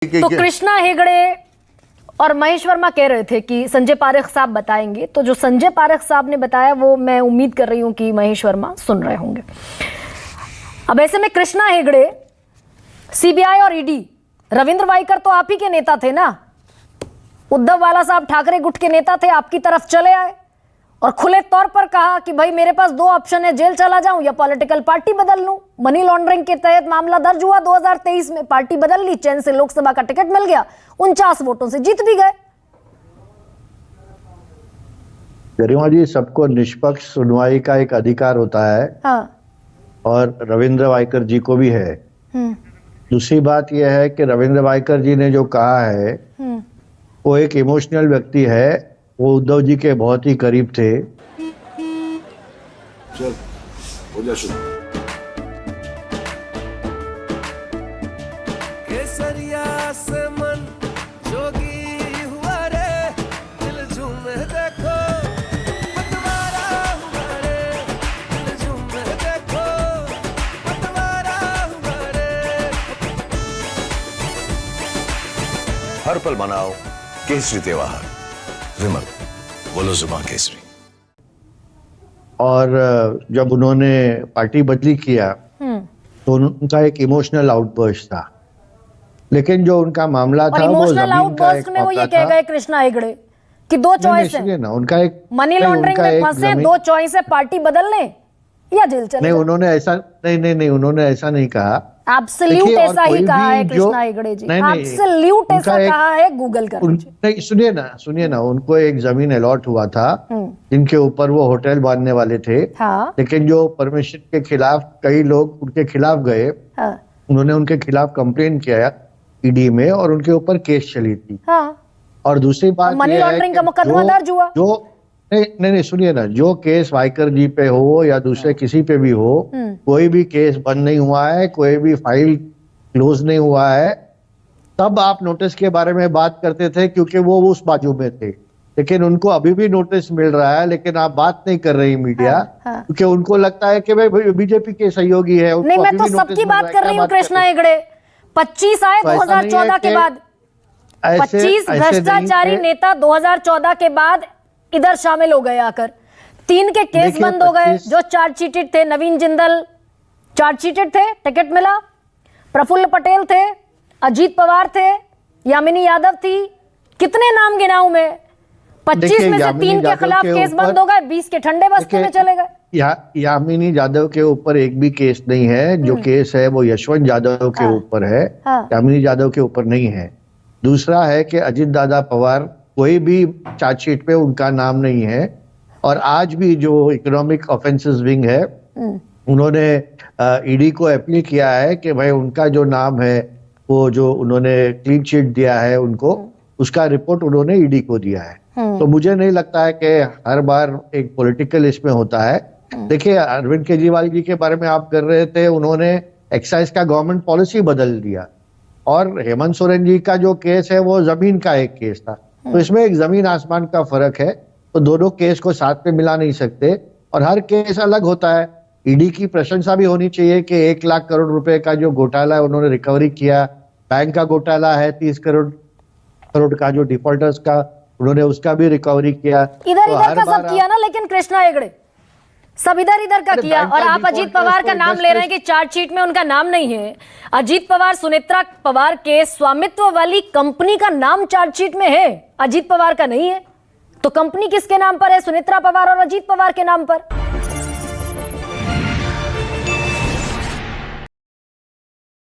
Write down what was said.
तो कृष्णा हेगड़े और महेश वर्मा कह रहे थे कि संजय पारेख साहब बताएंगे, तो जो संजय पारेख साहब ने बताया वो मैं उम्मीद कर रही हूं कि महेश वर्मा सुन रहे होंगे। अब ऐसे में कृष्णा हेगड़े, सीबीआई और ईडी, रविंद्र वाइकर तो आप ही के नेता थे ना, उद्धव वाला साहब ठाकरे गुट के नेता थे, आपकी तरफ चले आए और खुले तौर पर कहा कि भाई मेरे पास दो ऑप्शन है, जेल चला जाऊं या पॉलिटिकल पार्टी बदल लूं। मनी लॉन्ड्रिंग के तहत मामला दर्ज हुआ 2023 में, पार्टी बदल ली, चैन से लोकसभा का टिकट मिल गया, 49 वोटों से जीत भी गए। गरिमा जी, सबको निष्पक्ष सुनवाई का एक अधिकार होता है। हाँ। और रविंद्र वाइकर जी को भी है। दूसरी बात यह है कि रविंद्र वाइकर जी ने जो कहा है वो एक इमोशनल व्यक्ति है, वो उद्धव जी के बहुत ही करीब थे। चल, हो जा शुरू। केसरिया से मन जोगी हुआ रे, दिल झूमे देखो पतवारा हुआ रे, दिल झूमे देखो पतवारा हुआ रे। हर पल मनाओ केसरी त्योहार। विमल, बोलो जुबान केसरी। और जब उन्होंने पार्टी बदली किया तो उनका एक इमोशनल आउटबर्स्ट था, लेकिन जो उनका मामला था वो इमोशनल आउटबर्स्ट में वो ये कह गए कृष्णा हेगड़े कि दो चॉइस है ना, उनका एक मनी लॉन्ड्रिंग में फंसे, दो चॉइस है, पार्टी बदल लें या जेल चले। नहीं, उन्होंने ऐसा नहीं, उन्होंने ऐसा नहीं कहा। एब्सोल्यूट ऐसा ही कहा है कृष्णा हेगड़े जी, एब्सोल्यूट ऐसा कहा है, गूगल कर लीजिए। सुनिए ना, उनको एक जमीन अलॉट हुआ था जिनके ऊपर वो होटल बांधने वाले थे। हाँ। लेकिन जो परमिशन के खिलाफ कई लोग उनके खिलाफ गए। हाँ। उन्होंने उनके खिलाफ कंप्लेन किया ईडी में और उनके ऊपर केस चली थी। हाँ। और दूसरी बात मनी लॉन्ड्रिंग का मुकदमा दर्ज हुआ। जो नहीं, सुनिए ना, जो केस वाइकर जी पे हो या दूसरे किसी पे भी हो, कोई भी केस बंद नहीं हुआ है, कोई भी फाइल क्लोज नहीं हुआ है। तब आप नोटिस के बारे में बात करते थे क्योंकि वो उस बाजू में थे, लेकिन उनको अभी भी नोटिस मिल रहा है, लेकिन आप बात नहीं कर रही मीडिया। क्योंकि उनको लगता है कि भाई बीजेपी के सहयोगी है। नहीं, मैं तो सबकी बात कर रही हूँ कृष्णा हेगड़े। 25 आए 2014 के बाद, 25 भ्रष्टाचारी नेता 2014 के बाद इधर शामिल हो गए आकर। 3 के केस बंद हो गए, जो चार्जशीटेड थे। नवीन जिंदल चार्जशीटेड थे, टिकट मिला। प्रफुल्ल पटेल थे, अजीत पवार थे, यामिनी यादव थी। कितने नाम गिनाऊं मैं? 25 में से 3 के खिलाफ केस बंद हो गए, 20 के ठंडे बस्ते में चले गए। यामिनी यादव के ऊपर एक भी केस नहीं है। जो केस है वो यशवंत यादव के ऊपर है। यामिनी यादव के ऊपर नहीं है। दूसरा है कि अजीत दादा पवार, कोई भी चार्जशीट पे उनका नाम नहीं है। और आज भी जो इकोनॉमिक ऑफेंसेस विंग है, उन्होंने ईडी को अपील किया है कि भाई उनका जो नाम है, वो जो उन्होंने क्लीन चिट दिया है उनको, उसका रिपोर्ट उन्होंने ईडी को दिया है। तो मुझे नहीं लगता है कि हर बार एक पॉलिटिकल इसमें होता है। देखिए, अरविंद केजरीवाल जी के बारे में आप कर रहे थे, उन्होंने एक्साइज का गवर्नमेंट पॉलिसी बदल दिया। और हेमंत सोरेन जी का जो केस है वो जमीन का एक केस था। तो इसमें एक जमीन आसमान का फर्क है। तो दोनों केस को साथ में मिला नहीं सकते और हर केस अलग होता है। ईडी की प्रशंसा भी होनी चाहिए कि 1 लाख करोड़ रुपए का जो घोटाला है उन्होंने रिकवरी किया। बैंक का घोटाला है 30 करोड़ का, जो डिफॉल्टर्स का, उन्होंने उसका भी रिकवरी किया। इधर का सब किया ना, लेकिन कृष्णा हेगड़े सब इधर का किया। और आप अजीत पवार का नाम ले रहे हैं कि चार्जशीट में उनका नाम नहीं है। अजीत पवार, सुनेत्रा पवार के स्वामित्व वाली कंपनी का नाम चार्जशीट में है, अजीत पवार का नहीं है। तो कंपनी किसके नाम पर है? सुनेत्रा पवार और अजीत पवार के नाम पर।